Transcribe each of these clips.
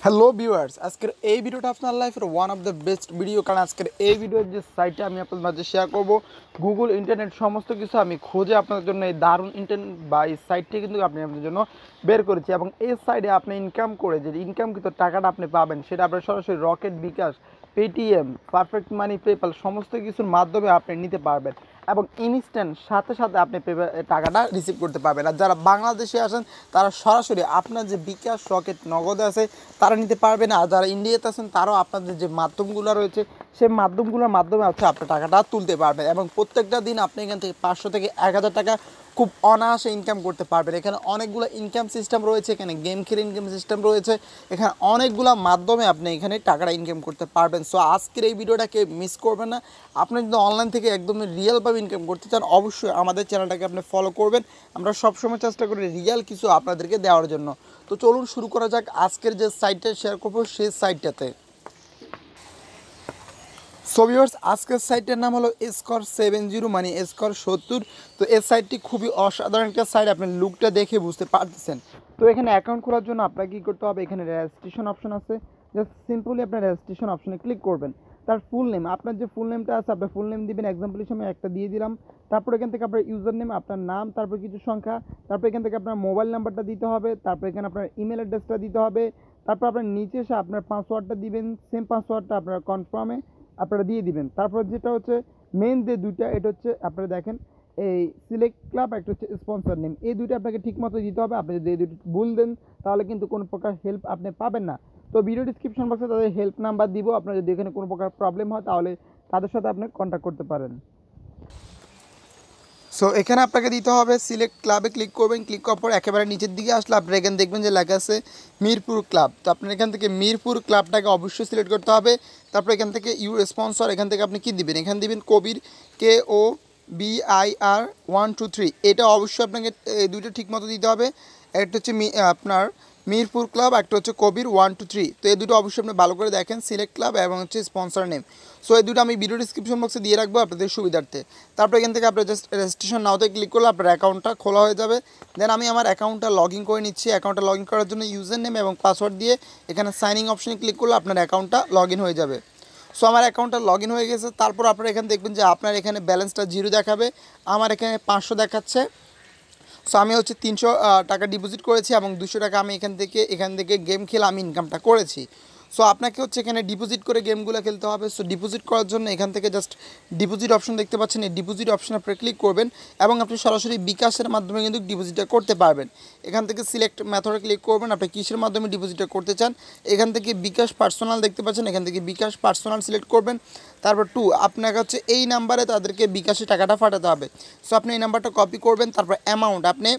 Hello viewers, আজকের এই ভিডিওটা আপনার লাইফের one of the best video. কারণ আজকের এই ভিডিওর যে সাইটটা আমি আপনাদের মাঝে শেয়ার করব, গুগল ইন্টারনেট সমস্ত কিছু আমি খুঁজে আপনাদের জন্য এই দারুণ ইন্টারনেট বা এই সাইটটি কিন্তু আপনি আপনাদের জন্য বের করেছি। এবং এই সাইটে আপনি ইনকাম করে যে ইনকামকৃত টাকাটা আপনি পাবেন সেটা আপনার সরাসরি রকেট, বিকাশ, পেটিএম, পারফেক্ট মানি, পেপ্যাল সমস্ত কিছুর মাধ্যমে আপনি নিতে পারবেন এবং ইনস্ট্যান্ট সাথে সাথে আপনি টাকাটা রিসিভ করতে পারবেন। আর যারা বাংলাদেশে আসেন তারা সরাসরি আপনার যে বিকাশ, রকেট, নগদে আছে তারা নিতে পারবেন। আর যারা ইন্ডিয়াতে আছেন তারাও আপনাদের যে মাধ্যমগুলো রয়েছে সেই মাধ্যমগুলোর মাধ্যমে হচ্ছে আপনি টাকাটা তুলতে পারবেন এবং প্রত্যেকটা দিন আপনি এখান থেকে 500 থেকে 1000 টাকা খুব অনায়াসে ইনকাম করতে পারবেন। এখানে অনেকগুলো ইনকাম সিস্টেম রয়েছে, এখানে গেম খেলে ইনকাম সিস্টেম রয়েছে, এখানে অনেকগুলো মাধ্যমে আপনি এখানে টাকাটা ইনকাম করতে পারবেন। সো আজকের এই ভিডিওটাকে মিস করবেন না। আপনি যদি অনলাইন থেকে একদমই রিয়েলভাবে ইনকাম করতে চান অবশ্যই আমাদের চ্যানেলটাকে আপনি ফলো করবেন। আমরা সবসময় চেষ্টা করি রিয়েল কিছু আপনাদেরকে দেওয়ার জন্য। তো চলুন শুরু করা যাক আজকের যে সাইটটা শেয়ার করবো সেই সাইটটাতে। সো ভিউয়ার্স, আজকের সাইটের নাম হলো স্কোর 70 মানে স্কোর 70। তো এই সাইটটি খুবই অসাধারণ একটা সাইট, আপনি লুকটা দেখে বুঝতে পারতেছেন। তো এখানে অ্যাকাউন্ট খোলার জন্য আপনাকে কী করতে হবে, এখানে রেজিস্ট্রেশন অপশন আছে, জাস্ট সিম্পলি আপনার রেজিস্ট্রেশন অপশনে ক্লিক করবেন। তার ফুল নেম, আপনার যে ফুল নেমটা আছে আপনার ফুল নেম দিবেন। এক্সাম্পল হিসেবে আমি একটা দিয়ে দিলাম। তারপর এখান থেকে আপনার ইউজার নেম, আপনার নাম, তারপর কিছু সংখ্যা, তারপর এখান থেকে আপনার মোবাইল নাম্বারটা দিতে হবে, তারপর এখানে আপনার ইমেল অ্যাড্রেসটা দিতে হবে, তারপর আপনার নিচে এসে আপনার পাসওয়ার্ডটা দিবেন, সেম পাসওয়ার্ডটা আপনার কনফার্মে আপনারা দিয়ে দিবেন। তারপর যেটা হচ্ছে মেন যে দুইটা, এটা হচ্ছে আপনারা দেখেন এই সিলেক্ট ক্লাব, একটা হচ্ছে স্পন্সর নেম, এই দুইটা আপনাকে ঠিকমতো দিতে হবে। আপনি যদি এই দুটো ভুল দেন তাহলে কিন্তু কোনো প্রকার হেল্প আপনি পাবেন না। তো ভিডিও ডিসক্রিপশন বক্সে তাদের হেল্প নাম্বার দিব, আপনার যদি এখানে কোনো প্রকার প্রবলেম হয় তাহলে তাদের সাথে আপনি কন্ট্যাক্ট করতে পারেন। সো এখানে আপনাকে দিতে হবে সিলেক্ট ক্লাবে ক্লিক করবেন। ক্লিক করার পর একেবারে নিচের দিকে আসলে আপনারা এখানে দেখবেন যে লেখা আছে মিরপুর ক্লাব। তো আপনার এখান থেকে মিরপুর ক্লাবটাকে অবশ্যই সিলেক্ট করতে হবে। তারপর এখান থেকে ইউর স্পন্সর, এখান থেকে আপনি কী দিবেন, এখানে দিবেন কবির, KOBIR 123। এটা অবশ্যই আপনাকে এই দুইটা ঠিকমতো দিতে হবে। একটা হচ্ছে আপনার মিরপুর ক্লাব, একটা হচ্ছে কবির 123। তো এই দুটো অবশ্যই আপনি ভালো করে দেখেন, সিলেক্ট ক্লাব এবং হচ্ছে স্পন্সর নেম। সো এই দুটো আমি ভিডিও ডিসক্রিপশন বক্সে দিয়ে রাখবো আপনাদের সুবিধার্থে। তারপর এখান থেকে আপনার জাস্ট রেজিস্ট্রেশন নাওতে ক্লিক করলে আপনার অ্যাকাউন্টটা খোলা হয়ে যাবে। দেন আমি আমার অ্যাকাউন্টটা লগ ইন করে নিচ্ছি। অ্যাকাউন্টটা লগ ইন করার জন্য ইউজার নেম এবং পাসওয়ার্ড দিয়ে এখানে সাইন ইন অপশনে ক্লিক করলে আপনার অ্যাকাউন্টটা লগ ইন হয়ে যাবে। সো আমার অ্যাকাউন্টটা লগ ইন হয়ে গেছে। তারপর আপনারা এখানে দেখবেন যে আপনার এখানে ব্যালেন্সটা 0 দেখাবে, আমার এখানে 500 দেখাচ্ছে। সো আমি হচ্ছে 300 টাকা ডিপোজিট করেছি এবং 200 টাকা আমি এখান থেকে গেম খেলে আমি ইনকামটা করেছি। সো আপনাকে হচ্ছে এখানে ডিপোজিট করে গেমগুলো খেলতে হবে। সো ডিপোজিট করার জন্য এখান থেকে জাস্ট ডিপোজিট অপশন দেখতে পাচ্ছেন, এই ডিপোজিট অপশন আপনি ক্লিক করবেন এবং আপনি সরাসরি বিকাশের মাধ্যমে কিন্তু ডিপোজিটটা করতে পারবেন। এখান থেকে সিলেক্ট মেথডে ক্লিক করবেন, আপনি কিসের মাধ্যমে ডিপোজিটটা করতে চান। এখান থেকে বিকাশ পার্সোনাল দেখতে পাচ্ছেন, এখান থেকে বিকাশ পার্সোনাল সিলেক্ট করবেন। তারপর 2 আপনাকে হচ্ছে এই নাম্বারে তাদেরকে বিকাশে টাকাটা পাঠাতে হবে। সো আপনি এই নাম্বারটা কপি করবেন। তারপর অ্যামাউন্ট আপনি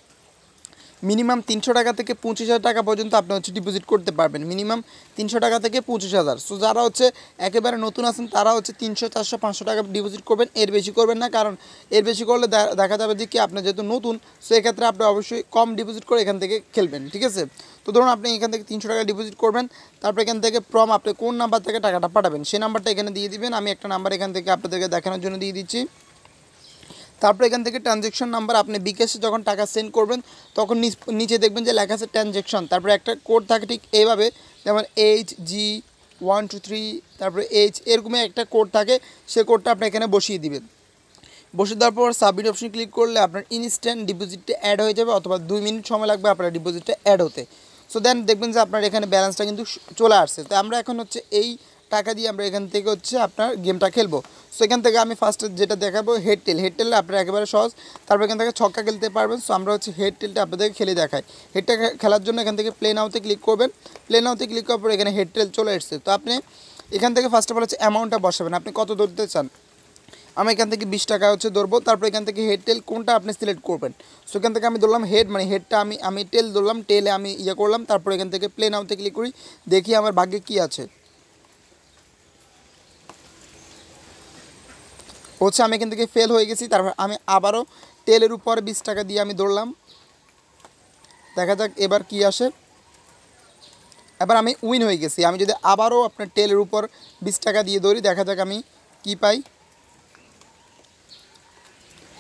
মিনিমাম 300 টাকা থেকে 25,000 টাকা পর্যন্ত আপনি হচ্ছে ডিপোজিট করতে পারবেন। মিনিমাম 300 টাকা থেকে 25,000। সো যারা হচ্ছে একেবারে নতুন আছেন তারা হচ্ছে 300, 400, 500 টাকা ডিপোজিট করবেন, এর বেশি করবেন না। কারণ এর বেশি করলে দেখা যাবে যে কি আপনি যেহেতু নতুন, সো এক্ষেত্রে আপনি অবশ্যই কম ডিপোজিট করে এখান থেকে খেলবেন, ঠিক আছে। তো ধরুন আপনি এখান থেকে 300 টাকা ডিপোজিট করবেন। তারপর এখান থেকে আপনি কোন নাম্বার থেকে টাকাটা পাঠাবেন সেই নাম্বারটা এখানে দিয়ে দিবেন। আমি একটা নাম্বার এখান থেকে আপনাদেরকে দেখানোর জন্য দিয়ে দিচ্ছি। তারপর এখান থেকে ট্রানজ্যাকশন নাম্বার, আপনি বিকাশে যখন টাকা সেন্ড করবেন তখন নিচে দেখবেন যে লেখা আছে ট্রানজ্যাকশন, তারপরে একটা কোড থাকে ঠিক এইভাবে, যেমন HG123, তারপরে এরকমই একটা কোড থাকে, সে কোডটা আপনি এখানে বসিয়ে দিবেন। বসে দেওয়ার পর সাবমিট অপশন ক্লিক করলে আপনার ইনস্ট্যান্ট ডিপোজিটটা অ্যাড হয়ে যাবে, অথবা 2 মিনিট সময় লাগবে আপনার ডিপোজিটটা অ্যাড হতে। সো দেন দেখবেন যে আপনার এখানে ব্যালেন্সটা কিন্তু চলে আসছে। তো আমরা এখন হচ্ছে এই টাকা দিয়ে আমরা এখান থেকে হচ্ছে আপনার গেমটা খেলবো। সো এখান থেকে আমি ফার্স্টে যেটা দেখাবো হেড টেলে আপনার একেবারে সহজ। তারপর এখান থেকে ছক্কা খেলতে পারবেন। সো আমরা হচ্ছে হেড টেলটা আপনাদেরকে খেলে দেখাই। হেডটা খেলার জন্য এখান থেকে প্লে নাওতে ক্লিক করবেন। প্লে নাওতে ক্লিক করার পর এখানে হেড টেল চলে এসছে। তো আপনি এখান থেকে ফার্স্ট অফ অল হচ্ছে অ্যামাউন্টটা বসাবেন, আপনি কত ধরতে চান। আমি এখান থেকে 20 টাকা হচ্ছে ধরবো। তারপর এখান থেকে হেড টেল কোনটা আপনি সিলেক্ট করবেন। সো এখান থেকে আমি ধরলাম হেড, মানে হেডটা আমি টেল ধরলাম, টেলে আমি করলাম। তারপর এখান থেকে প্লে নাওতে ক্লিক করি, দেখি আমার ভাগ্যে কী আছে। হচ্ছে আমি এখান থেকে ফেল হয়ে গেছি। তারপর আমি আবারও টেলের উপর 20 টাকা দিয়ে আমি ধরলাম, দেখা যাক এবার কি আসে। এবার আমি উইন হয়ে গেছি। আমি যদি আবারও আপনার টেলের উপর 20 টাকা দিয়ে ধরি, দেখা যাক আমি কি পাই।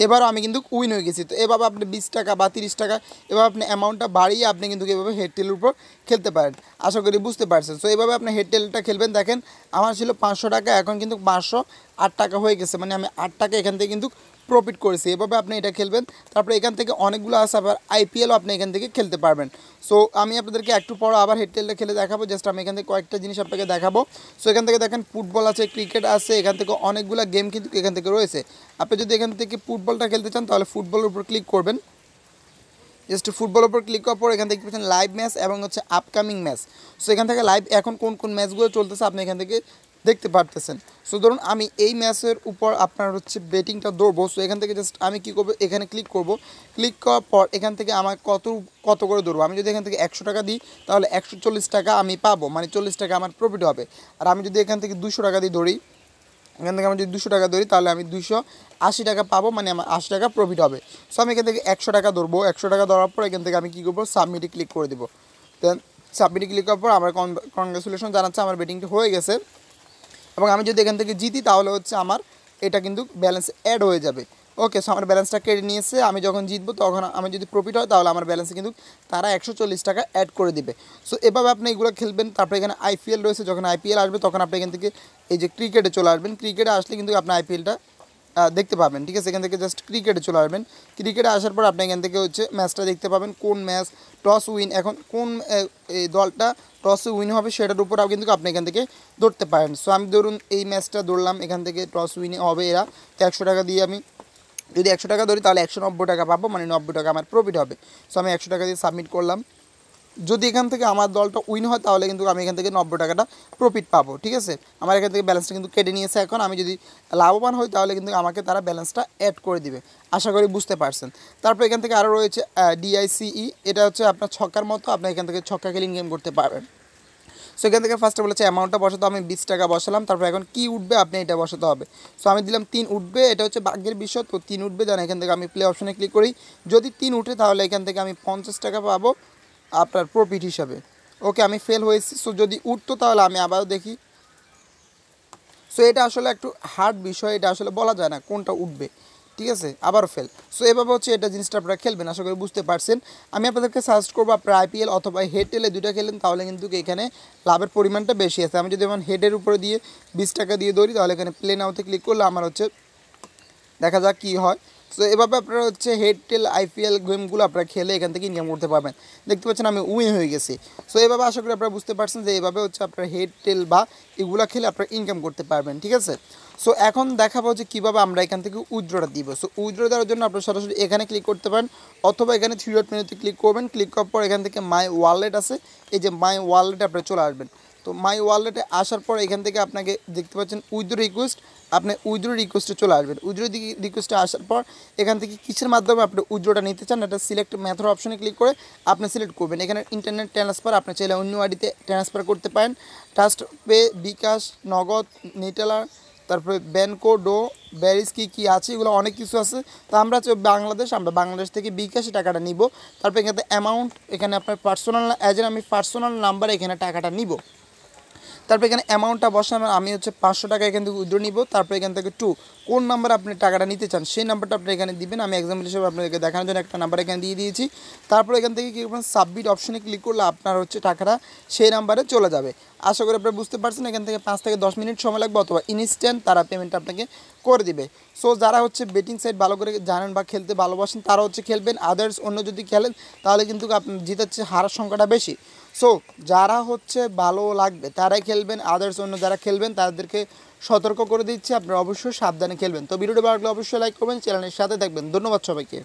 এবারও আমি কিন্তু উইন হয়ে গেছি। তো এভাবে আপনি 20 টাকা বা 30 টাকা এভাবে আপনি অ্যামাউন্টটা বাড়িয়ে আপনি কিন্তু এভাবে হেড টেলের উপর খেলতে পারেন। আশা করি বুঝতে পারছেন। সো এভাবে আপনি হেড টেলটা খেলবেন। দেখেন আমার ছিল 500 টাকা, এখন কিন্তু 508 টাকা হয়ে গেছে, মানে আমি 8 টাকা এখান থেকে কিন্তু প্রফিট করেছি। এভাবে আপনি এটা খেলবেন। তারপরে এখান থেকে অনেকগুলো আছে, আবার আইপিএলও আপনি এখান থেকে খেলতে পারবেন। সো আমি আপনাদেরকে একটু পর আবার হেড টেলটা খেলে দেখাবো। জাস্ট আমি এখান থেকে কয়েকটা জিনিস আপনাকে দেখাবো। সো এখান থেকে দেখেন ফুটবল আছে, ক্রিকেট আছে, এখান থেকে অনেকগুলো গেম কিন্তু এখান থেকে রয়েছে। আপনি যদি এখান থেকে ফুটবলটা খেলতে চান তাহলে ফুটবলের উপর ক্লিক করবেন। জাস্ট ফুটবলের উপর ক্লিক করার পর এখান থেকে পাচ্ছেন লাইভ ম্যাচ এবং হচ্ছে আপকামিং ম্যাচ। সো এখান থেকে লাইভ এখন কোন কোন ম্যাচগুলো চলতেছে আপনি এখান থেকে দেখতে পারতেছেন। সো ধরুন আমি এই ম্যাচের উপর আপনার হচ্ছে বেটিংটা দৌড়বো। সো এখান থেকে জাস্ট আমি কী করবো, এখানে ক্লিক করব। ক্লিক করার পর এখান থেকে আমার কত করে দৌড়বো। আমি যদি এখান থেকে 100 টাকা দিই তাহলে 140 টাকা আমি পাবো, মানে 40 টাকা আমার প্রফিট হবে। আর আমি যদি এখান থেকে 200 টাকা দিয়ে দৌড়ি, এখান থেকে আমি যদি 200 টাকা ধরি তাহলে আমি 280 টাকা পাবো, মানে আমার 80 টাকা প্রফিট হবে। সো আমি এখান থেকে 100 টাকা ধরবো। 100 টাকা ধরার পর এখান থেকে আমি কী করবো, সাবমিটে ক্লিক করে দেবো। দেন সাবমিটে ক্লিক করার পর আমার কনগ্রাচুলেশন জানাচ্ছে আমার বেটিংটা হয়ে গেছে। এবং আমি যদি এখান থেকে জিতি তাহলে হচ্ছে আমার এটা কিন্তু ব্যালেন্স অ্যাড হয়ে যাবে। ওকে, সো আমার ব্যালেন্সটা কেটে নিয়েছে। আমি যখন জিতবো তখন আমি যদি প্রফিট হয় তাহলে আমার ব্যালেন্সে কিন্তু তারা 140 টাকা অ্যাড করে দিবে। সো এভাবে আপনি এগুলো খেলবেন। তারপরে এখানে আইপিএল রয়েছে, যখন আইপিএল আসবে তখন আপনি এখান থেকে এই যে ক্রিকেটে চলে আসবেন। ক্রিকেটে আসলে কিন্তু আপনি আইপিএলটা দেখতে পাবেন। ঠিক আছে, এখান থেকে জাস্ট ক্রিকেটে চলে আসবেন। ক্রিকেটে আসার পর আপনি এখান থেকে হচ্ছে ম্যাচটা দেখতে পাবেন, কোন ম্যাচ টস উইন, এখন কোন এই দলটা টসে উইন হবে সেটার উপর কিন্তু আপনি এখান থেকে ধরতে পারেন। সো আমি ধরুন এই ম্যাচটা ধরলাম, এখান থেকে টস উইন হবে এরা। তো 100 টাকা দিয়ে আমি যদি 100 টাকা ধরি তাহলে 190 টাকা পাবো, মানে 90 টাকা আমার প্রফিট হবে। সো আমি 100 টাকা দিয়ে সাবমিট করলাম। যদি এখান থেকে আমার দলটা উইন হয় তাহলে কিন্তু আমি এখান থেকে 90 টাকাটা প্রফিট পাবো। ঠিক আছে, আমার এখান থেকে ব্যালেন্সটা কিন্তু কেটে নিয়েছে। এখন আমি যদি লাভবান হই তাহলে কিন্তু আমাকে তারা ব্যালেন্সটা অ্যাড করে দিবে। আশা করি বুঝতে পারছেন। তারপর এখান থেকে আরও রয়েছে ডিআইসিই, এটা হচ্ছে আপনার ছক্কার মতো, আপনি এখান থেকে ছক্কা খেলে ইনকাম করতে পারবেন। সো এখান থেকে ফার্স্টে বলেছে অ্যামাউন্টটা বসাতে, আমি 20 টাকা বসালাম। তারপর এখন কী উঠবে আপনি এটা বসাতে হবে। সো আমি দিলাম 3 উঠবে, এটা হচ্ছে ভাগ্যের বিষয়। তো 3 উঠবে, দেন এখান থেকে আমি প্লে অপশনে ক্লিক করি। যদি 3 উঠে তাহলে এখান থেকে আমি 50 টাকা পাবো আপনার প্রফিট হিসাবে। ওকে, আমি ফেল হয়েছি। সো যদি উঠতো তাহলে আমি আবারও দেখি। সো এটা আসলে একটু হার্ড বিষয়, এটা আসলে বলা যায় না কোনটা উঠবে। ঠিক আছে, আবারও ফেল। সো এভাবে হচ্ছে এটা জিনিসটা আপনারা খেলবেন। আশা করি বুঝতে পারছেন। আমি আপনাদেরকে সাজেস্ট করবো আপনারা আইপিএল অথবা হেড টেলে দুইটা খেলেন, তাহলে কিন্তু এখানে লাভের পরিমাণটা বেশি আছে। আমি যদি যেমন হেডের উপরে দিয়ে 20 টাকা দিয়ে ধরি তাহলে এখানে প্লে নাওতে ক্লিক করলে আমার হচ্ছে দেখা যাক কী হয়। সো এভাবে আপনারা হচ্ছে হেড টেল আইপিএল গেমগুলো আপনারা খেলে এখান থেকে ইনকাম করতে পারবেন। দেখতে পাচ্ছেন আমি উইন হয়ে গেছি। সো এভাবে আশা করি আপনারা বুঝতে পারছেন যে এভাবে হচ্ছে আপনার হেড টেল বা এগুলো খেলে আপনারা ইনকাম করতে পারবেন। ঠিক আছে, সো এখন দেখাবো যে কীভাবে আমরা এখান থেকে উইথড্রটা দিব। সো উইথড্র দেওয়ার জন্য আপনারা সরাসরি এখানে ক্লিক করতে পারেন, অথবা এখানে থ্রি ডট মেনুতে ক্লিক করবেন। ক্লিক করার পর এখান থেকে মাই ওয়ালেট আছে, এই যে মাই ওয়ালেটে আপনারা চলে আসবেন। তো মাই ওয়ালেটে আসার পর এখান থেকে আপনাকে দেখতে পাচ্ছেন উইথড্র রিকোয়েস্ট, আপনি উইথড্র রিকোয়েস্টে চলে আসবেন। উইথড্র রিকোয়েস্টে আসার পর এখান থেকে কিসের মাধ্যমে আপনি উইথড্রটা নিতে চান এটা সিলেক্ট মেথড অপশনে ক্লিক করে আপনি সিলেক্ট করবেন। এখানে ইন্টারনেট ট্রান্সফার আপনি চাইলে অন্য আইডিতে ট্রান্সফার করতে পারেন। ট্রাস্ট পে, বিকাশ, নগদ, নিটেলার, তারপরে ব্যানকো, ডো, ব্যারিজ কী আছে এগুলো অনেক কিছু আছে। তো আমরা আমরা বাংলাদেশ থেকে বিকাশে টাকাটা নিব। তারপর এখানে অ্যামাউন্ট, এখানে আপনার পার্সোনাল আমি পার্সোনাল নাম্বারে এখানে টাকাটা নিব। তারপর এখানে অ্যামাউন্টটা বসানো, আমি হচ্ছে 500 টাকা এখান থেকে উইথড্র নিব। তারপর এখান থেকে কোন নাম্বারে আপনি টাকাটা নিতে চান সেই নাম্বারটা আপনি এখানে দিবেন। আমি এক্সাম্পল হিসেবে আপনাদেরকে দেখানোর জন্য একটা নাম্বার এখানে দিয়ে দিয়েছি। তারপর এখান থেকে কী করবেন, সাবমিট অপশনে ক্লিক করলে আপনার হচ্ছে টাকাটা সেই নাম্বারে চলে যাবে। আশা করি আপনারা বুঝতে পারছেন। এখান থেকে 5 থেকে 10 মিনিট সময় লাগবে, অথবা ইনস্ট্যান্ট তারা পেমেন্টটা আপনাকে করে দিবে। সো যারা হচ্ছে বেটিং সাইট ভালো করে জানেন বা খেলতে ভালোবাসেন তারা হচ্ছে খেলবেন। আদার্স অন্য যদি খেলেন তাহলে কিন্তু আপনার জিতাচ্ছে হারার সংখ্যাটা বেশি। সো যারা হচ্ছে ভালো লাগবে তারাই খেলবেন, আদার্স অন্য যারা খেলবেন তাদেরকে সতর্ক করে দিচ্ছি আপনারা অবশ্যই সাবধানে খেলবেন। তো ভিডিওটি ভালো লাগলে অবশ্যই লাইক করবেন, চ্যানেলের সাথে থাকবেন। ধন্যবাদ সবাইকে।